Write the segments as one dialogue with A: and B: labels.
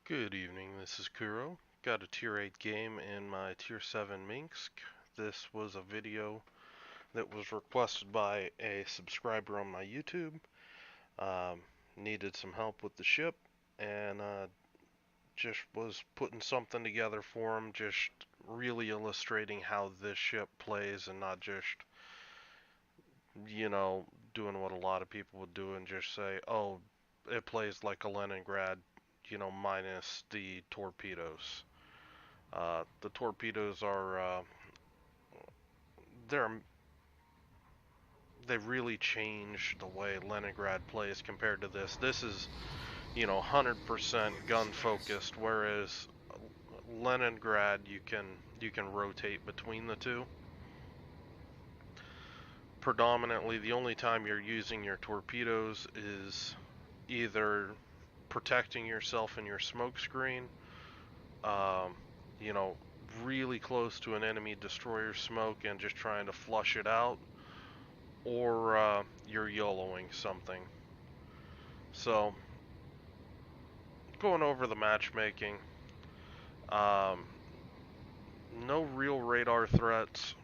A: Good evening, this is Kuro. Got a tier 8 game in my tier 7 Minsk. This was a video that was requested by a subscriber on my YouTube. Um, Needed some help with the ship and just was putting something together for him, just really illustrating how this ship plays and not just, you know, doing what a lot of people would do and just say, oh, it plays like a Leningrad, minus the torpedoes. The torpedoes are they're they really changed the way Leningrad plays compared to this. This is 100% gun focused, whereas Leningrad you can rotate between the two. Predominantly, the only time you're using your torpedoes is either protecting yourself in your smoke screen, um, you know, really close to an enemy destroyer smoke and just trying to flush it out, or you're YOLOing something. So, going over the matchmaking, um, no real radar threats.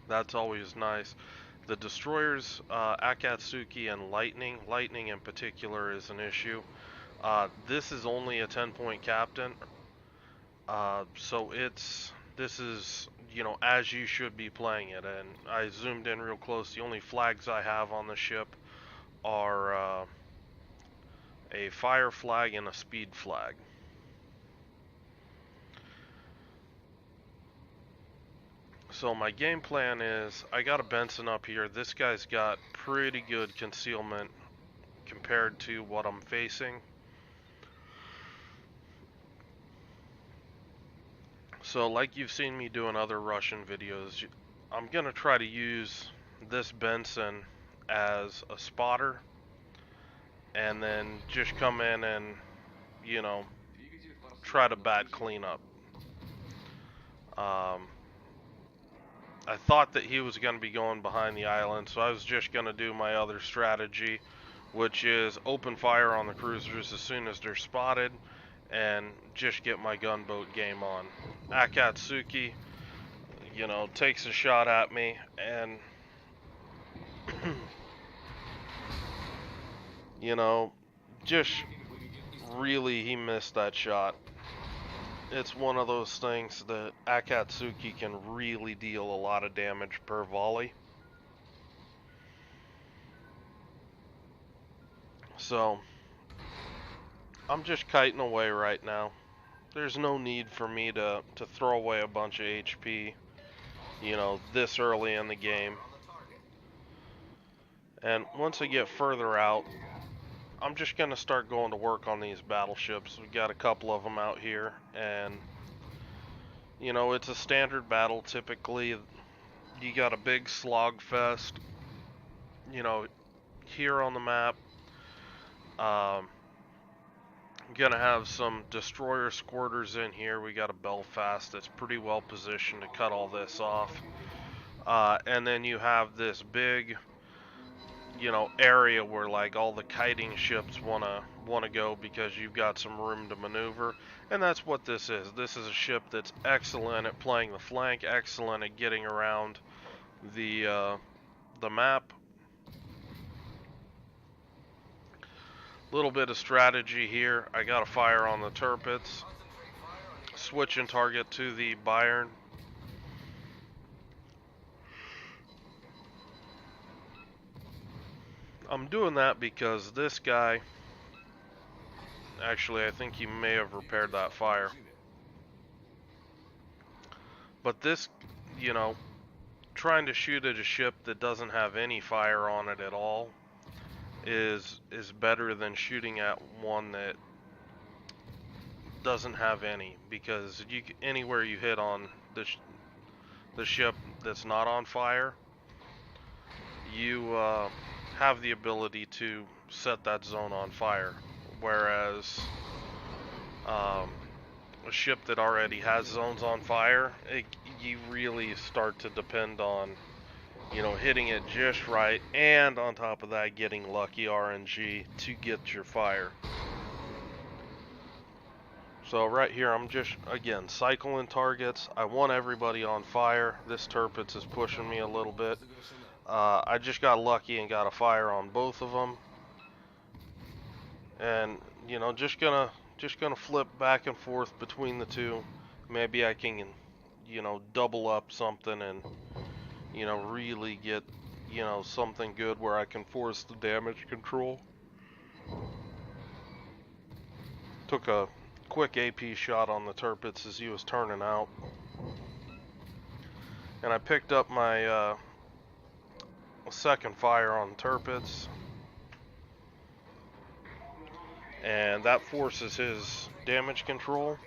A: That's always nice. The destroyers, Akatsuki and Lightning in particular is an issue. This is only a 10-point captain, so this is as you should be playing it. And I zoomed in real close. The only flags I have on the ship are a fire flag and a speed flag. So my game plan is I got a Benson up here. This guy's got pretty good concealment compared to what I'm facing. So like you've seen me do in other Russian videos, I'm gonna try to use this Benson as a spotter and then just come in and, you know, try to bat cleanup. I thought that he was going to be going behind the island, so I was just going to do my other strategy, which is open fire on the cruisers as soon as they're spotted and just get my gunboat game on. Akatsuki, takes a shot at me and, just really he missed that shot. It's one of those things that Akatsuki can really deal a lot of damage per volley. So, I'm just kiting away right now. There's no need for me to throw away a bunch of HP, this early in the game. And once I get further out, I'm just going to start going to work on these battleships. We've got a couple of them out here, and it's a standard battle. Typically, you got a big slogfest, here on the map. Gonna have some destroyer squirters in here. We got a Belfast that's pretty well positioned to cut all this off. And then you have this big, area where like all the kiting ships wanna go because you've got some room to maneuver. And that's what this is. This is a ship that's excellent at playing the flank, excellent at getting around the map. Little bit of strategy here. I got a fire on the turrets. Switching target to the Bayern. I'm doing that because this guy, actually I think he may have repaired that fire. But this, trying to shoot at a ship that doesn't have any fire on it at all is better than shooting at one that doesn't have any, because anywhere you hit on the ship that's not on fire, you have the ability to set that zone on fire, whereas a ship that already has zones on fire, you really start to depend on hitting it just right, and on top of that, getting lucky RNG to get your fire. So right here, I'm just, again, cycling targets. I want everybody on fire. This Tirpitz is pushing me a little bit. I just got lucky and got a fire on both of them. And, you know, just gonna flip back and forth between the two. Maybe I can, you know, double up something and, you know, really get, you know, something good where I can force the damage control. Took a quick AP shot on the Tirpitz as he was turning out. And I picked up my second fire on Tirpitz. And that forces his damage control.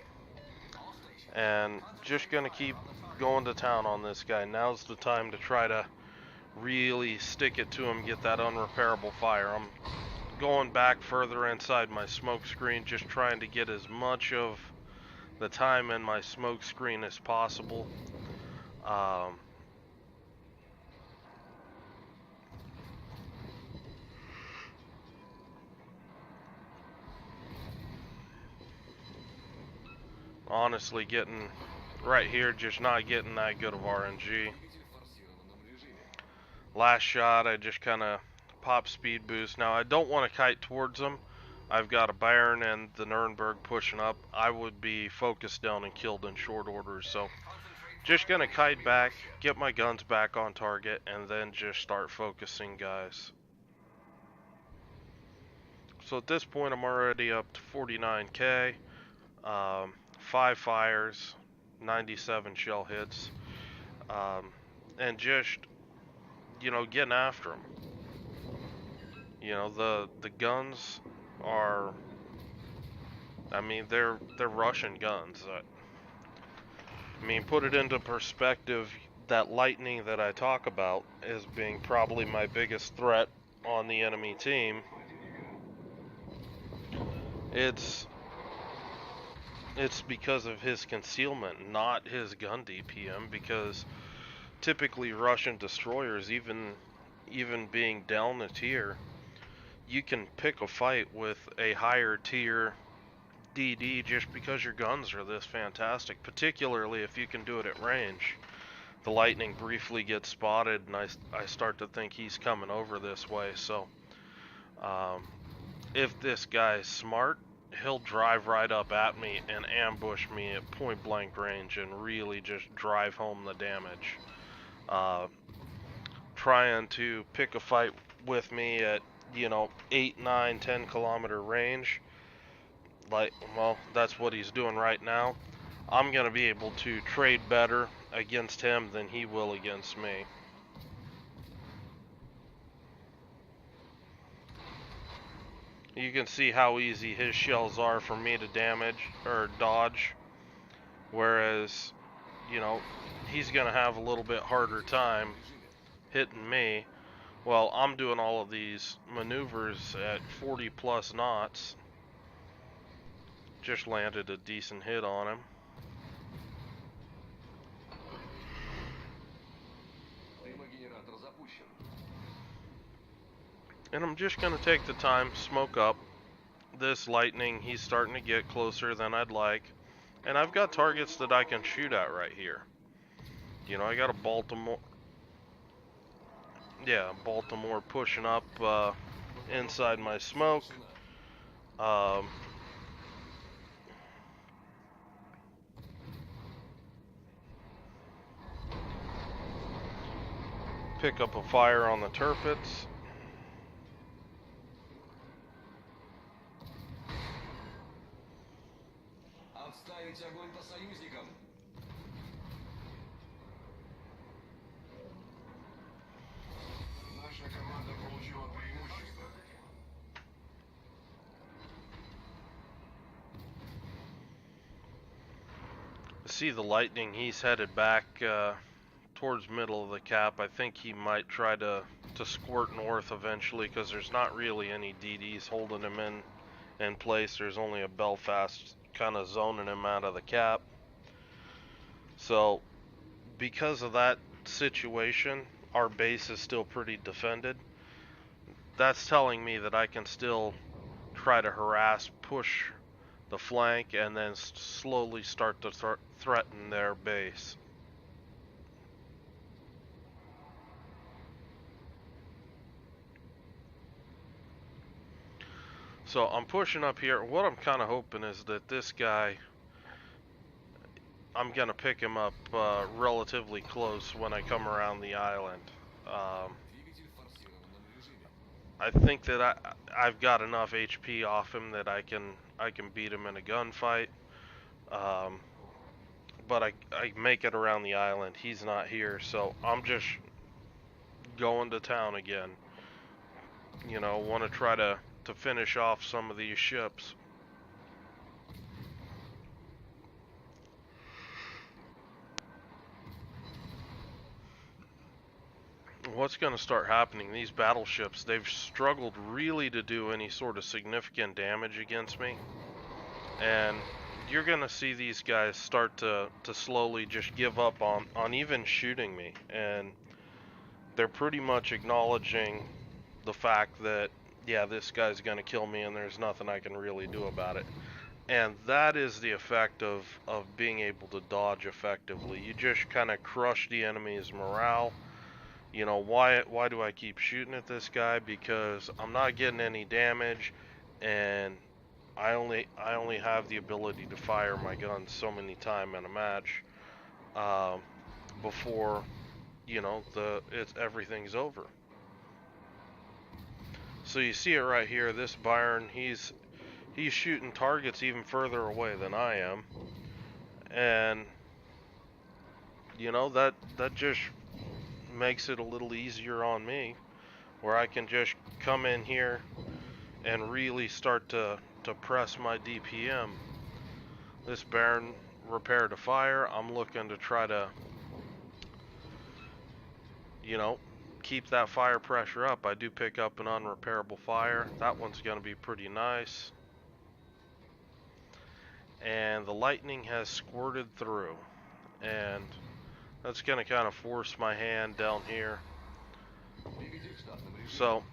A: And just gonna keep going to town on this guy. Now's the time to try to really stick it to him, get that unrepairable fire. I'm going back further inside my smoke screen, just trying to get as much of the time in my smoke screen as possible. Honestly, getting right here, just not getting that good of RNG. Last shot, I just kind of pop speed boost. Now, I don't want to kite towards them. I've got a Baron and the Nuremberg pushing up. I would be focused down and killed in short order, so just gonna kite back, get my guns back on target, and then just start focusing guys. So at this point, I'm already up to 49k, 5 fires, 97 shell hits, and just, you know, getting after them. You know, the guns are, I mean, they're Russian guns. I mean, put it into perspective, that lightning that I talk about as being probably my biggest threat on the enemy team. It's because of his concealment, not his gun DPM, because typically Russian destroyers, even being down a tier, you can pick a fight with a higher tier DD just because your guns are this fantastic, particularly if you can do it at range. The lightning briefly gets spotted, and I start to think he's coming over this way, so if this guy's smart, he'll drive right up at me and ambush me at point blank range and really just drive home the damage. Trying to pick a fight with me at, you know, 8, 9, 10 kilometer range, like, well, that's what he's doing right now. I'm gonna be able to trade better against him than he will against me. You can see how easy his shells are for me to damage or dodge, whereas, you know, he's gonna have a little bit harder time hitting me. Well, I'm doing all of these maneuvers at 40 plus knots. Just landed a decent hit on him. And I'm just gonna take the time, smoke up. This lightning, he's starting to get closer than I'd like. And I've got targets that I can shoot at right here. You know, I got a Baltimore. Yeah, Baltimore pushing up inside my smoke. Pick up a fire on the Tirpitz. See the lightning, he's headed back towards middle of the cap. I think he might try to squirt north eventually, because there's not really any DDs holding him in place. There's only a Belfast kind of zoning him out of the cap. So because of that situation, our base is still pretty defended. That's telling me that I can still try to harass, push the flank, and then slowly start to threaten their base. So I'm pushing up here. What I'm kind of hoping is that this guy, I'm going to pick him up relatively close when I come around the island. I think that I've got enough HP off him that I can beat him in a gunfight. But I make it around the island. He's not here, so I'm just going to town again. You know, want to try to finish off some of these ships. What's going to start happening, these battleships, they've struggled really to do any sort of significant damage against me. And you're going to see these guys start to slowly just give up on even shooting me. And they're pretty much acknowledging the fact that, yeah, this guy's going to kill me and there's nothing I can really do about it. And that is the effect of being able to dodge effectively. You just kind of crush the enemy's morale. You know, why do I keep shooting at this guy? Because I'm not getting any damage, and I only have the ability to fire my gun so many times in a match before, you know, everything's over. So you see it right here. This Byron, he's shooting targets even further away than I am, and you know, that just makes it a little easier on me, where I can just come in here and really start to press my DPM. This Baron repair to fire. I'm looking to try to, you know, keep that fire pressure up. I do pick up an unrepairable fire. That one's going to be pretty nice. And the lightning has squirted through, and that's going to kind of force my hand down here. So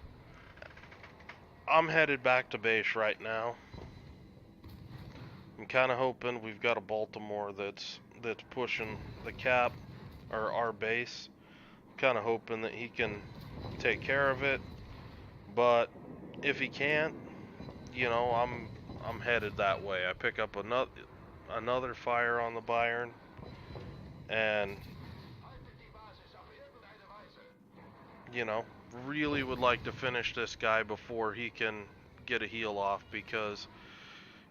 A: I'm headed back to base right now. I'm kind of hoping we've got a Baltimore that's pushing the cap, or our base. Kind of hoping that he can take care of it, but if he can't, you know, I'm headed that way. I pick up another fire on the Byron, and you know, really would like to finish this guy before he can get a heal off, because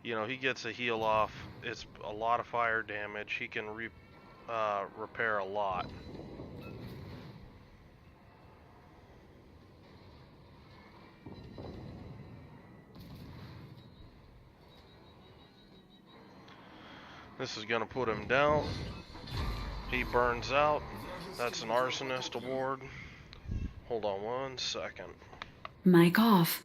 A: you know, he gets a heal off, it's a lot of fire damage. He can repair a lot. This is going to put him down. He burns out. That's an arsonist award. Hold on one second.
B: Mic off.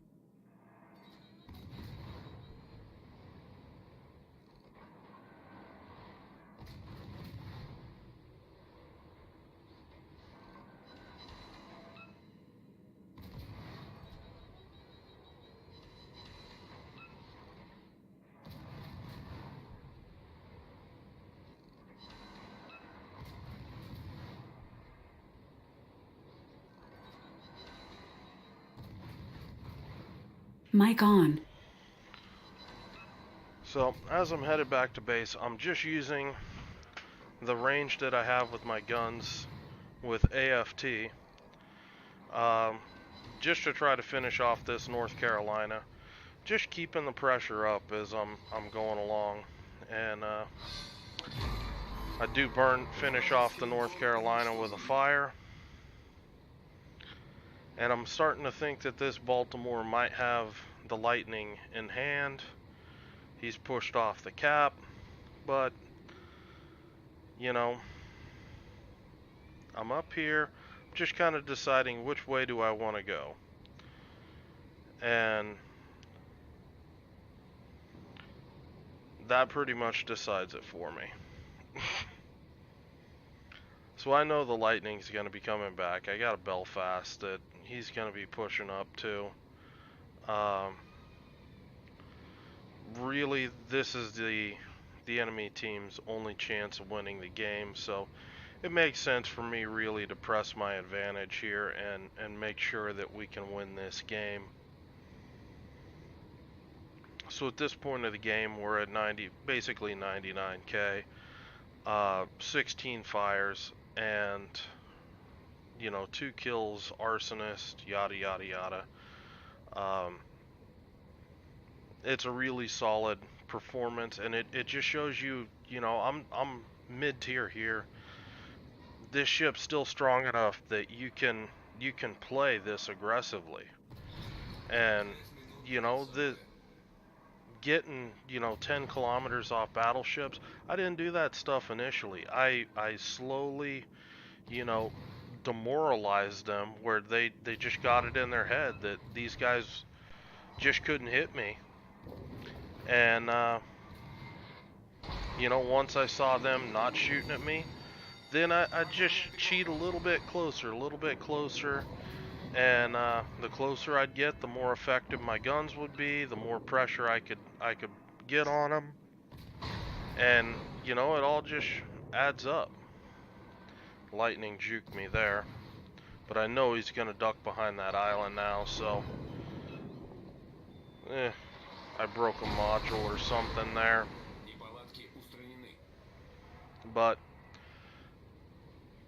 B: Mic on.
A: So, as I'm headed back to base, I'm just using the range that I have with my guns with AFT, just to try to finish off this North Carolina. Just keeping the pressure up as I'm going along, and I do finish off the North Carolina with a fire. And I'm starting to think that this Baltimore might have the lightning in hand. He's pushed off the cap, but you know, I'm up here just kind of deciding which way do I want to go. And that pretty much decides it for me. So I know the lightning's going to be coming back. I got a Belfast that he's going to be pushing up to. really, this is the enemy team's only chance of winning the game, so it makes sense for me really to press my advantage here and make sure that we can win this game. So at this point of the game, we're at 90, basically 99k, 16 fires, and 2 kills, arsonist, yada yada yada. Um, it's a really solid performance, and it just shows you, I'm mid tier here. This ship's still strong enough that you can play this aggressively, and the getting 10 kilometers off battleships. I didn't do that stuff initially. I slowly you know demoralized them where they just got it in their head that these guys just couldn't hit me, and once I saw them not shooting at me, then I just cheat a little bit closer, and the closer I'd get, the more effective my guns would be, the more pressure I could get on them, and it all just adds up. Lightning juked me there, but I know he's gonna duck behind that island now, so I broke a module or something there, but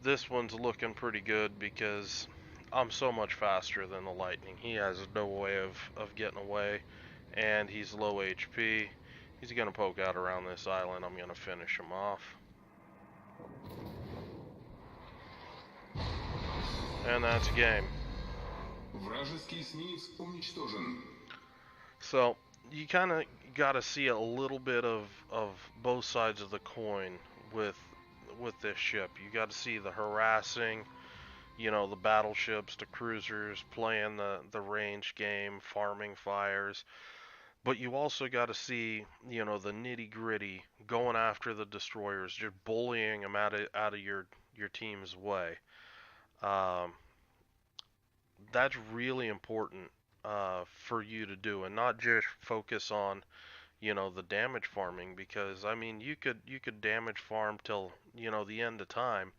A: this one's looking pretty good because I'm so much faster than the Lightning. He has no way of getting away, and he's low HP. He's gonna poke out around this island. I'm gonna finish him off. And that's game. So you kind of got to see a little bit of both sides of the coin with this ship. You got to see the harassing, the battleships, the cruisers, playing the range game, farming fires. But you also got to see, the nitty gritty, going after the destroyers, just bullying them out of your team's way. Um, that's really important for you to do, and not just focus on, the damage farming, because I mean you could damage farm till the end of time,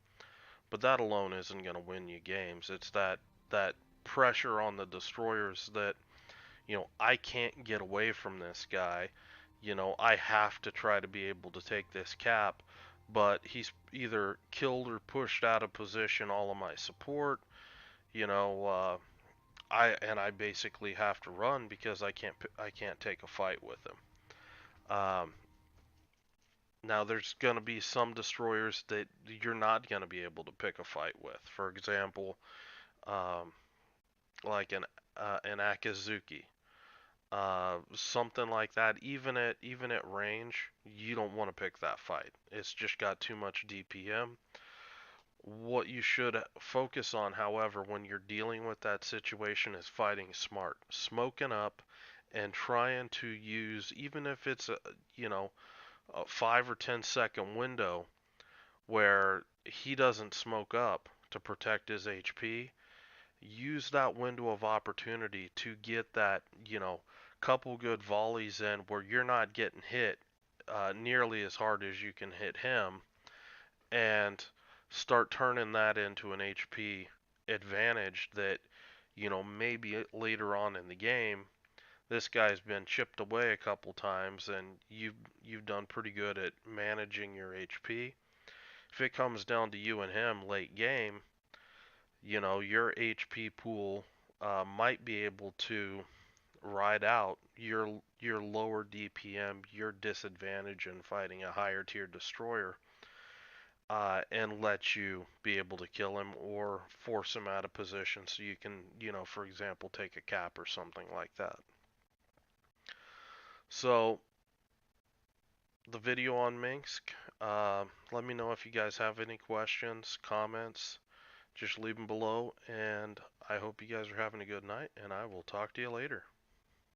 A: but that alone isn't going to win you games. It's that pressure on the destroyers that I can't get away from this guy. I have to try to be able to take this cap, but he's either killed or pushed out of position all of my support. You know, I basically have to run because I can't take a fight with him. Now there's gonna be some destroyers that you're not gonna be able to pick a fight with. For example, um, like an Akazuki. Something like that. Even at range, you don't want to pick that fight. It's just got too much DPM. What you should focus on, however, when you're dealing with that situation is fighting smart, smoking up, and trying to use, even if it's a 5 or 10 second window where he doesn't smoke up to protect his HP. Use that window of opportunity to get that, couple good volleys in where you're not getting hit nearly as hard as you can hit him, and start turning that into an HP advantage that, maybe later on in the game, this guy's been chipped away a couple times and you've done pretty good at managing your HP. If it comes down to you and him late game, your HP pool might be able to ride out your lower DPM, your disadvantage in fighting a higher tier destroyer, and let you be able to kill him or force him out of position so you can, for example, take a cap or something like that. So the video on Minsk, let me know if you guys have any questions, comments, just leave them below, and I hope you guys are having a good night, and I will talk to you later.